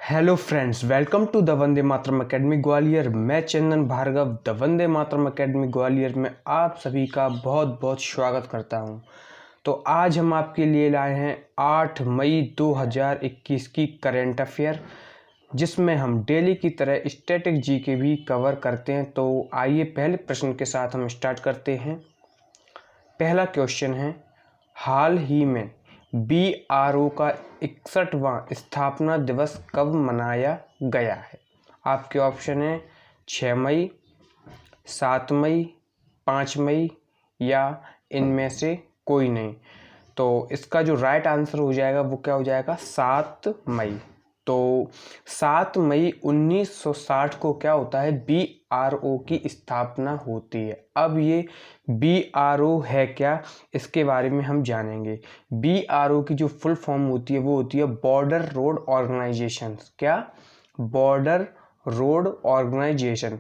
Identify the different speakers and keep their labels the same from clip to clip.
Speaker 1: Hello friends, welcome to the Vande Mataram academy Gwalior. मैं Chandan Bhargav the Vande Mataram academy Gwalior में आप सभी का बहुत बहुत स्वागत करता हूं। तो आज हम आपके लिए लाए हैं 8 मई 2021 की करेंट अफेयर, जिसमें हम डेली की तरह स्टैटिक जीके भी कवर करते हैं। तो आइए पहले प्रश्न के साथ हम स्टार्ट करते हैं। पहला क्वेश्चन है, हाल ही में BRO का 61वां स्थापना दिवस कब मनाया गया है? आपके ऑप्शन है 6 मई, 7 मई, 5 मई या इनमें से कोई नहीं। तो इसका जो राइट आंसर हो जाएगा वो क्या हो जाएगा? 7 मई। तो 7 मई 1960 को क्या होता है? BRO की स्थापना होती है। अब ये BRO है क्या, इसके बारे में हम जानेंगे। BRO की जो फुल फॉर्म होती है वो होती है बॉर्डर रोड ऑर्गेनाइजेशन। क्या? बॉर्डर रोड ऑर्गेनाइजेशन,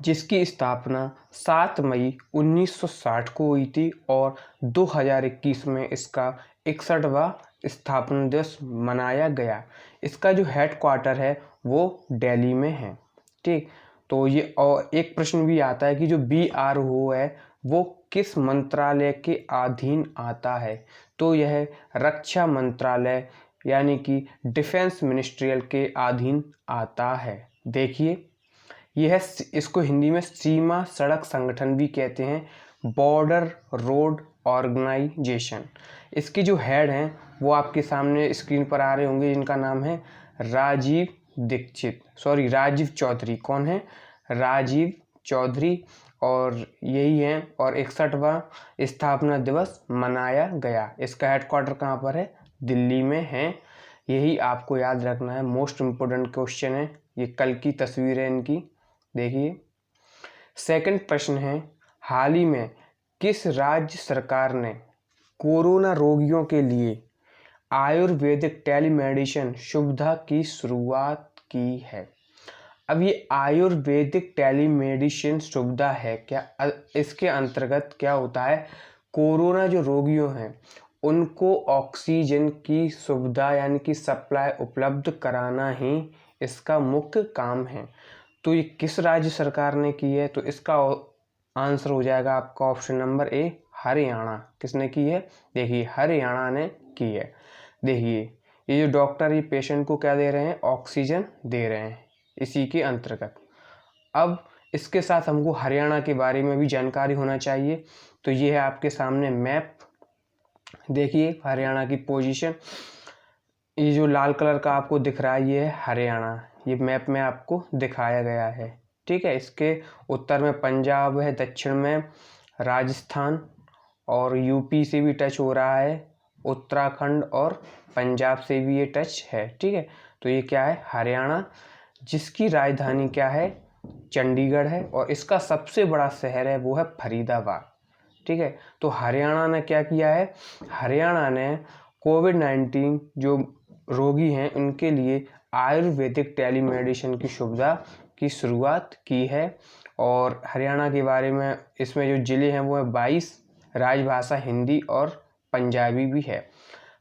Speaker 1: जिसकी स्थापना 7 मई 1960 को हुई थी और 2021 में इसका 61वां स्थापना दिवस मनाया गया। इसका जो हेड क्वार्टर है वो दिल्ली में है। ठीक, तो ये और एक प्रश्न भी आता है कि जो BRO है वो किस मंत्रालय के अधीन आता है? तो यह रक्षा मंत्रालय यानी कि डिफेंस मिनिस्ट्रियल के अधीन आता है। देखिए, यह इसको हिंदी में सीमा सड़क संगठन भी कहते हैं, बॉर्डर रोड ऑर्गेनाइजेशन। इसके जो हेड हैं वो आपके सामने स्क्रीन पर आ रहे होंगे, जिनका नाम है राजीव चौधरी। कौन है? राजीव चौधरी। और यही है, और 61वां स्थापना दिवस मनाया गया। इसका हेडक्वार्टर कहाँ पर है? दिल्ली में है। यही आपको याद रखना है, मोस्ट इम्पोर्टेंट क्वेश्चन है। ये कल की तस्वीर है इनकी, देखिए। सेकंड प्रश्न है, हाल ही में किस राज्य सरकार ने कोरोना रोगियों के लिए आयुर्वेदिक टेलीमेडिसिन सुविधा की शुरुआत की है? अब ये आयुर्वेदिक टेलीमेडिसिन सुविधा है क्या? इसके अंतर्गत क्या होता है, कोरोना जो रोगियों हैं उनको ऑक्सीजन की सुविधा यानी कि सप्लाई उपलब्ध कराना ही इसका मुख्य काम है। तो ये किस राज्य सरकार ने की है? तो इसका आंसर हो जाएगा आपका ऑप्शन नंबर ए, हरियाणा। किसने की है? देखिए, हरियाणा ने की है। देखिए, ये जो डॉक्टर ये पेशेंट को क्या दे रहे हैं? ऑक्सीजन दे रहे हैं, इसी के अंतर्गत। अब इसके साथ हमको हरियाणा के बारे में भी जानकारी होना चाहिए। तो ये है आपके सामने मैप, देखिए हरियाणा की पोजीशन। ये जो लाल कलर का आपको दिख रहा है ये है हरियाणा, ये मैप में आपको दिखाया गया है। ठीक है, इसके उत्तर में पंजाब है, दक्षिण में राजस्थान और यूपी से भी टच हो रहा है, उत्तराखंड और पंजाब से भी ये टच है। ठीक है, तो ये क्या है? हरियाणा, जिसकी राजधानी क्या है? चंडीगढ़ है, और इसका सबसे बड़ा शहर है वो है फरीदाबाद। ठीक है, तो हरियाणा ने क्या किया है? हरियाणा ने कोविड-19 जो रोगी हैं उनके लिए आयुर्वेदिक टेलीमेडिसिन की सुविधा की शुरुआत की है। और हरियाणा के बारे में इसमें जो ज़िले हैं वो है 22, राजभाषा हिंदी और पंजाबी भी है।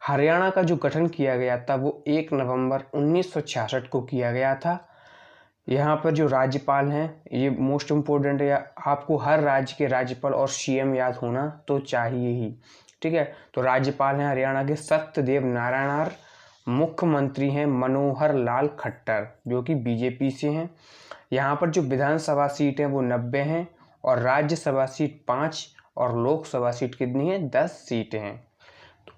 Speaker 1: हरियाणा का जो गठन किया गया था वो 1 नवंबर 1966 को किया गया था। यहाँ पर जो राज्यपाल हैं ये मोस्ट इम्पोर्टेंट है, आपको हर राज्य के राज्यपाल और CM याद होना तो चाहिए ही। ठीक है, तो राज्यपाल हैं हरियाणा के सत्यदेव नारायण आर्य, मुख्यमंत्री हैं मनोहर लाल खट्टर जो कि BJP से हैं। यहाँ पर जो विधानसभा सीट है वो 90 हैं, और राज्यसभा सीट 5, और लोकसभा सीट कितनी है? 10 सीटें हैं।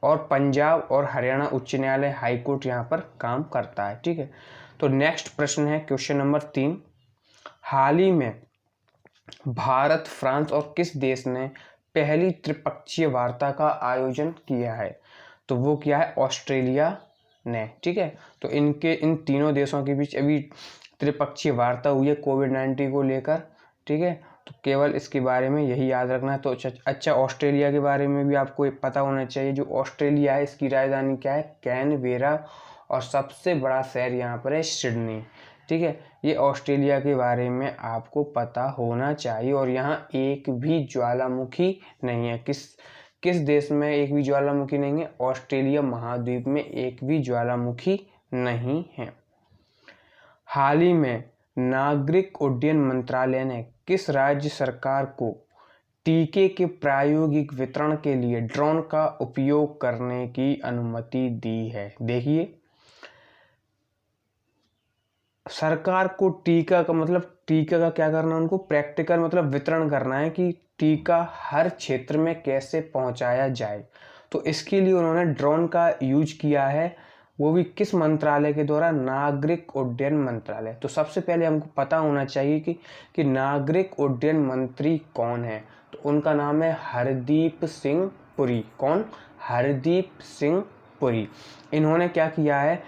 Speaker 1: और पंजाब और हरियाणा उच्च न्यायालय हाईकोर्ट यहाँ पर काम करता है। ठीक है, तो नेक्स्ट प्रश्न है क्वेश्चन नंबर 3, हाल ही में भारत, फ्रांस और किस देश ने पहली त्रिपक्षीय वार्ता का आयोजन किया है? तो वो क्या है? ऑस्ट्रेलिया ने। ठीक है, तो इन तीनों देशों के बीच अभी त्रिपक्षीय वार्ता हुई है कोविड-19 को लेकर। ठीक है, तो केवल इसके बारे में यही याद रखना है। तो अच्छा, ऑस्ट्रेलिया के बारे में भी आपको पता होना चाहिए। जो ऑस्ट्रेलिया है इसकी राजधानी क्या है? कैनबेरा, और सबसे बड़ा शहर यहाँ पर है सिडनी। ठीक है, ये ऑस्ट्रेलिया के बारे में आपको पता होना चाहिए। और यहाँ एक भी ज्वालामुखी नहीं है। किस देश में एक भी ज्वालामुखी नहीं है? ऑस्ट्रेलिया महाद्वीप में एक भी ज्वालामुखी नहीं है। हाल ही में नागरिक उड्डयन मंत्रालय ने किस राज्य सरकार को टीके के प्रायोगिक वितरण के लिए ड्रोन का उपयोग करने की अनुमति दी है? देखिए, सरकार को टीका का मतलब टीका का क्या करना है, उनको प्रैक्टिकल मतलब वितरण करना है कि टीका हर क्षेत्र में कैसे पहुंचाया जाए। तो इसके लिए उन्होंने ड्रोन का यूज किया है, वो भी किस मंत्रालय के द्वारा? नागरिक उड्डयन मंत्रालय। तो सबसे पहले हमको पता होना चाहिए कि नागरिक उड्डयन मंत्री कौन है। तो उनका नाम है हरदीप सिंह पुरी। कौन? हरदीप सिंह पुरी। इन्होंने क्या किया है,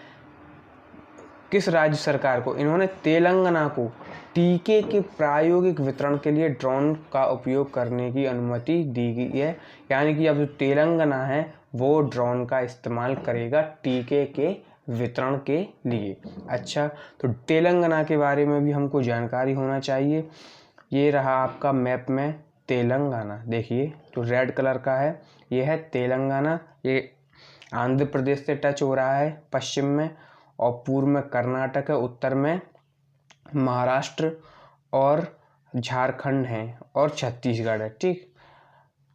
Speaker 1: किस राज्य सरकार को? इन्होंने तेलंगाना को टीके के प्रायोगिक वितरण के लिए ड्रोन का उपयोग करने की अनुमति दी गई है। यानी कि अब जो तेलंगाना है वो ड्रोन का इस्तेमाल करेगा टीके के वितरण के लिए। अच्छा, तो तेलंगाना के बारे में भी हमको जानकारी होना चाहिए। ये रहा आपका मैप में तेलंगाना। देखिए, जो रेड कलर का है ये है तेलंगाना। ये आंध्र प्रदेश से टच हो रहा है पश्चिम में, और पूर्व में कर्नाटक है, उत्तर में महाराष्ट्र और झारखंड है, और छत्तीसगढ़ है। ठीक,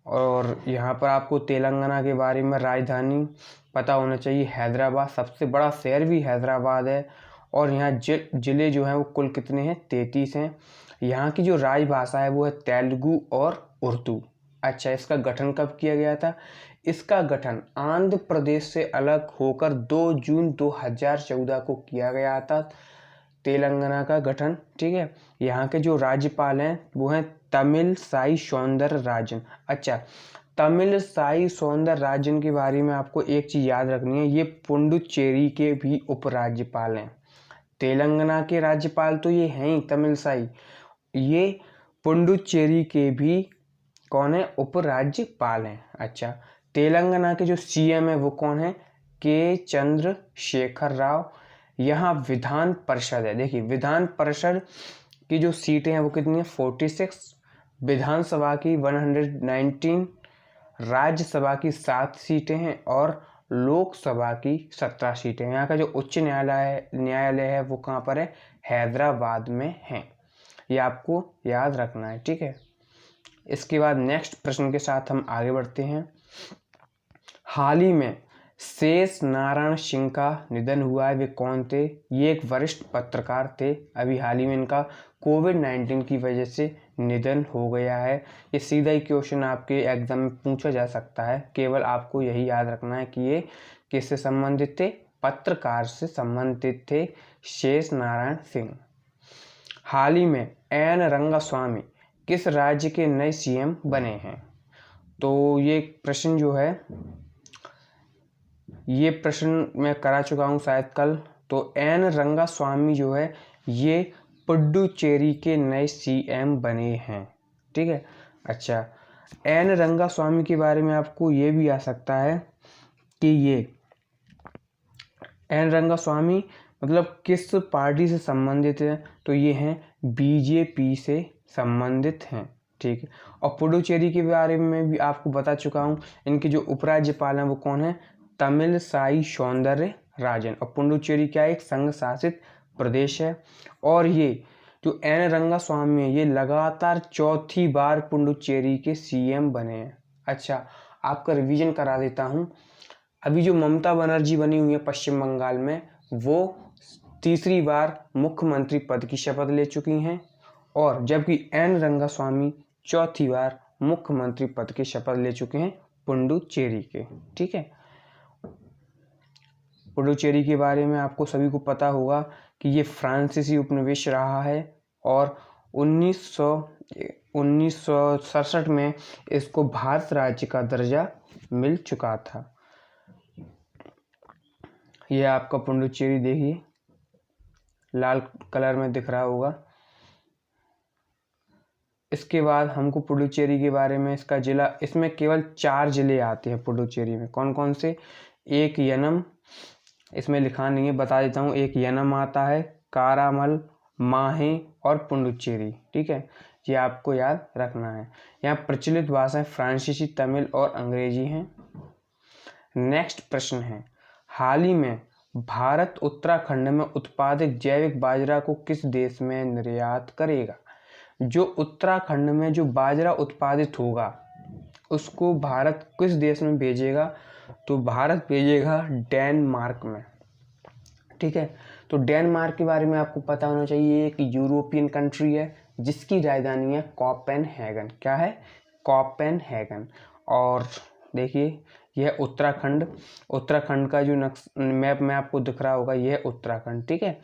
Speaker 1: और यहाँ पर आपको तेलंगाना के बारे में राजधानी पता होना चाहिए, हैदराबाद। सबसे बड़ा शहर भी हैदराबाद है। और यहाँ जिले जो हैं वो कुल कितने हैं? 33 हैं। यहाँ की जो राजभाषा है वो है तेलुगु और उर्दू। अच्छा, इसका गठन कब किया गया था? इसका गठन आंध्र प्रदेश से अलग होकर 2 जून 2014 को किया गया था, तेलंगाना का गठन। ठीक है, यहाँ के जो राज्यपाल हैं वो हैं तमिलसाई सौंदरराजन। अच्छा, तमिलसाई सौंदरराजन के बारे में आपको एक चीज़ याद रखनी है, ये पुडुचेरी के भी उपराज्यपाल हैं। तेलंगाना के राज्यपाल तो ये हैं ही तमिलसाई, ये पुडुचेरी के भी कौन है? उपराज्यपाल हैं। अच्छा, तेलंगाना के जो सीएम है वो कौन है? के चंद्रशेखर राव। यहाँ विधान परिषद है। देखिए, विधान परिषद की जो सीटें हैं वो कितनी है? 46। विधानसभा की 119, राज्यसभा की 7 सीटें हैं, और लोकसभा की 17 सीटें हैं। यहाँ का जो उच्च न्यायालय है वो कहाँ पर है? हैदराबाद में है। ये आपको याद रखना है। ठीक है, इसके बाद नेक्स्ट प्रश्न के साथ हम आगे बढ़ते हैं। हाल ही में शेष नारायण सिंह का निधन हुआ है। वे कौन थे? ये एक वरिष्ठ पत्रकार थे। अभी हाल ही में इनका कोविड-19 की वजह से निधन हो गया है। ये सीधा ही क्वेश्चन आपके एग्जाम में पूछा जा सकता है। केवल आपको यही याद रखना है कि ये किससे संबंधित थे? पत्रकार से संबंधित थे, शेष नारायण सिंह। हाल ही में एन रंगास्वामी किस राज्य के नए सीएम बने हैं? तो ये प्रश्न जो है, ये प्रश्न मैं करा चुका हूँ शायद कल। तो एन रंगास्वामी जो है ये पुडुचेरी के नए सीएम बने हैं। ठीक है। अच्छा, एन रंगास्वामी के बारे में आपको ये भी आ सकता है कि ये एन रंगास्वामी मतलब किस पार्टी से संबंधित है? तो ये हैं बीजेपी से संबंधित हैं। ठीक है, और पुडुचेरी के बारे में भी आपको बता चुका हूँ। इनके जो उपराज्यपाल हैं वो कौन है? तमिलसाई सौंदरराजन। और पुडुचेरी क्या एक संघ शासित प्रदेश है। और ये जो एन रंगास्वामी है ये लगातार चौथी बार पुडुचेरी के सीएम बने हैं। अच्छा, आपका रिवीजन करा देता हूँ। अभी जो ममता बनर्जी बनी हुई है पश्चिम बंगाल में, वो तीसरी बार मुख्यमंत्री पद की शपथ ले चुकी हैं, और जबकि एन रंगास्वामी चौथी बार मुख्यमंत्री पद की शपथ ले चुके हैं पुडुचेरी के। ठीक है, पुडुचेरी के बारे में आपको सभी को पता होगा कि ये फ्रांसीसी उपनिवेश रहा है, और 1967 में इसको भारत राज्य का दर्जा मिल चुका था। यह आपका पुडुचेरी देखिए, लाल कलर में दिख रहा होगा। इसके बाद हमको पुडुचेरी के बारे में, इसका जिला, इसमें केवल 4 जिले आते हैं पुडुचेरी में। कौन कौन से? एक यनम, इसमें लिखा नहीं है, बता देता हूँ। एक यनम आता है, कारामल, माहे और पुडुचेरी। ठीक है, ये आपको याद रखना है। यहाँ प्रचलित भाषाएं फ्रांसीसी, तमिल और अंग्रेजी हैं। नेक्स्ट प्रश्न है, हाल ही में भारत उत्तराखंड में उत्पादित जैविक बाजरा को किस देश में निर्यात करेगा? जो उत्तराखंड में जो बाजरा उत्पादित होगा उसको भारत किस देश में भेजेगा? तो भारत भेजेगा डेनमार्क में। ठीक है, तो डेनमार्क के बारे में आपको पता होना चाहिए, एक यूरोपियन कंट्री है जिसकी राजधानी है कोपेनहेगन। क्या है? कोपेनहेगन। और देखिए यह उत्तराखंड का जो मैप में आपको दिख रहा होगा, यह उत्तराखंड। ठीक है,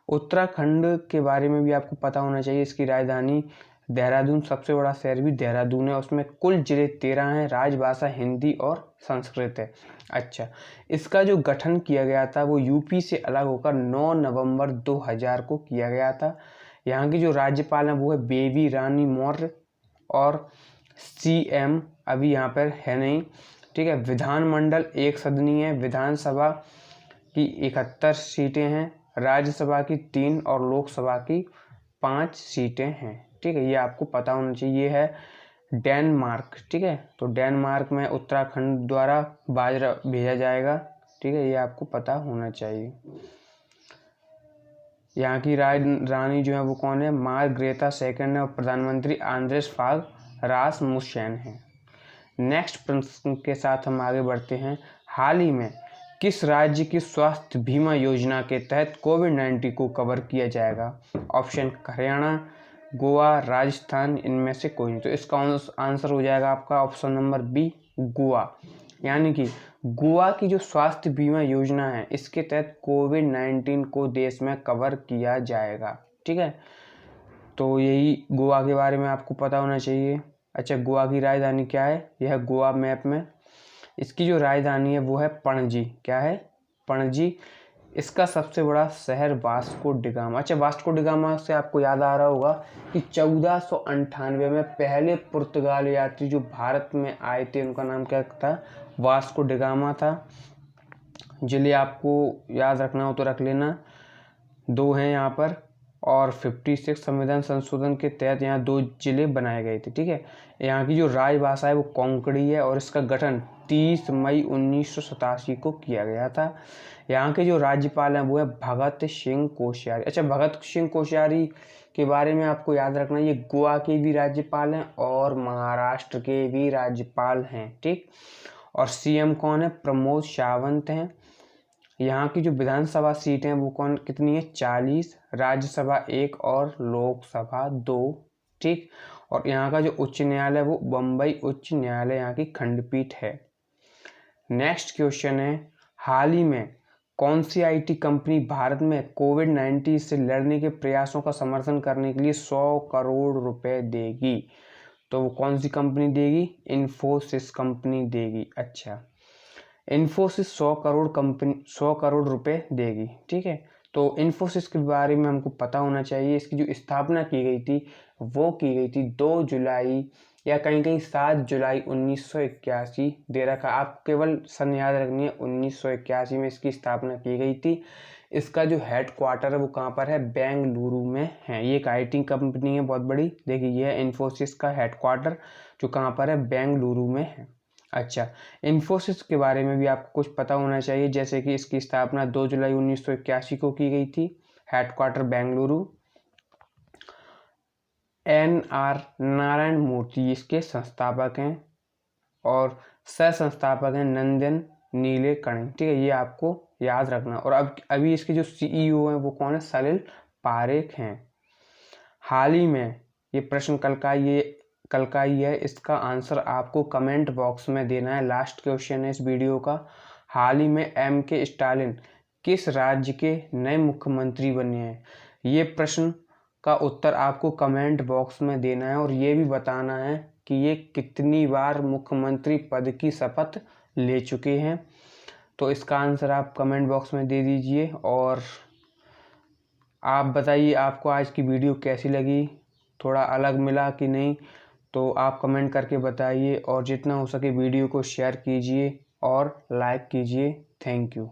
Speaker 1: उत्तराखंड के बारे में भी आपको पता होना चाहिए, इसकी राजधानी देहरादून, सबसे बड़ा शहर भी देहरादून है। उसमें कुल जिले 13 हैं, राजभाषा हिंदी और संस्कृत है। अच्छा, इसका जो गठन किया गया था वो यूपी से अलग होकर 9 नवंबर 2000 को किया गया था। यहाँ की जो राज्यपाल है वो है बेबी रानी मौर्य और CM अभी यहाँ पर है नहीं। ठीक है, विधानमंडल एक सदनीय है, विधानसभा की 71 सीटें हैं, राज्यसभा की 3 और लोकसभा की 5 सीटें हैं। ठीक है, ये आपको पता होना चाहिए। ये है डेनमार्क। ठीक है, तो डेनमार्क में उत्तराखंड द्वारा बाजरा भेजा जाएगा। ठीक है, ये आपको पता होना चाहिए। यहाँ की रानी जो है वो कौन है? मार्ग्रेटा सेकंड है और प्रधानमंत्री आंद्रेस फाग रासमुसेन है। नेक्स्ट प्रश्न के साथ हम आगे बढ़ते हैं। हाल ही में किस राज्य की स्वास्थ्य बीमा योजना के तहत कोविड-19 को कवर किया जाएगा? ऑप्शन हरियाणा, गोवा, राजस्थान, इनमें से कोई नहीं। तो इसका आंसर हो जाएगा आपका ऑप्शन नंबर बी, गोवा। यानी कि गोवा की जो स्वास्थ्य बीमा योजना है इसके तहत कोविड-19 को देश में कवर किया जाएगा। ठीक है, तो यही गोवा के बारे में आपको पता होना चाहिए। अच्छा, गोवा की राजधानी क्या है? यह गोवा मैप में इसकी जो राजधानी है वो है पणजी। क्या है? पणजी। इसका सबसे बड़ा शहर वास्को डिगामा। अच्छा, वास्को डिगामा से आपको याद आ रहा होगा कि 1498 में पहले पुर्तगाल यात्री जो भारत में आए थे उनका नाम क्या था? वास्को डिगामा था। जिले आपको याद रखना हो तो रख लेना, 2 हैं यहाँ पर। और 56 संविधान संशोधन के तहत यहाँ 2 जिले बनाए गए थे। ठीक है, यहाँ की जो राजभाषा है वो कोंकणी है और इसका गठन 30 मई 1987 को किया गया था। यहाँ के जो राज्यपाल हैं वो है भगत सिंह कोश्यारी। अच्छा, भगत सिंह कोश्यारी के बारे में आपको याद रखना, ये गोवा के भी राज्यपाल हैं और महाराष्ट्र के भी राज्यपाल हैं। ठीक, और CM कौन है? प्रमोद सावंत हैं। यहाँ की जो विधानसभा सीट हैं वो कितनी है? 40, राज्यसभा 1 और लोकसभा 2। ठीक, और यहाँ का जो उच्च न्यायालय वो बम्बई उच्च न्यायालय यहाँ की खंडपीठ है। नेक्स्ट क्वेश्चन है, हाल ही में कौन सी IT कंपनी भारत में कोविड-19 से लड़ने के प्रयासों का समर्थन करने के लिए 100 करोड़ रुपए देगी? तो वो कौन सी कंपनी देगी? इन्फोसिस कंपनी देगी। अच्छा, इन्फोसिस 100 करोड़ रुपए देगी। ठीक है, तो इन्फोसिस के बारे में हमको पता होना चाहिए। इसकी जो स्थापना की गई थी वो की गई थी 2 जुलाई या कहीं कहीं 7 जुलाई 1981 दे रखा। आप केवल सन याद रखनी है, 1981 में इसकी स्थापना की गई थी। इसका जो हेड क्वार्टर है वो कहाँ पर है? बेंगलुरु में है। ये एक IT कंपनी है बहुत बड़ी। देखिए, ये है इन्फोसिस का हेड क्वार्टर जो कहाँ पर है? बेंगलुरु में है। अच्छा, इन्फोसिस के बारे में भी आपको कुछ पता होना चाहिए, जैसे कि इसकी स्थापना 2 जुलाई 1981 को की गई थी, हेडक्वार्टर बेंगलुरु। NR नारायण मूर्ति इसके संस्थापक हैं और सह संस्थापक हैं नंदन नीलेकणी। ठीक है, ये आपको याद रखना। और अभी इसके जो CEO हैं वो कौन है? सलिल पारेख हैं। हाल ही में ये प्रश्न कल का ही है, इसका आंसर आपको कमेंट बॉक्स में देना है। लास्ट क्वेश्चन है इस वीडियो का। हाल ही में MK स्टालिन किस राज्य के नए मुख्यमंत्री बने हैं? ये प्रश्न का उत्तर आपको कमेंट बॉक्स में देना है और ये भी बताना है कि ये कितनी बार मुख्यमंत्री पद की शपथ ले चुके हैं। तो इसका आंसर आप कमेंट बॉक्स में दे दीजिए। और आप बताइए आपको आज की वीडियो कैसी लगी, थोड़ा अलग मिला कि नहीं? तो आप कमेंट करके बताइए और जितना हो सके वीडियो को शेयर कीजिए और लाइक कीजिए। Thank you.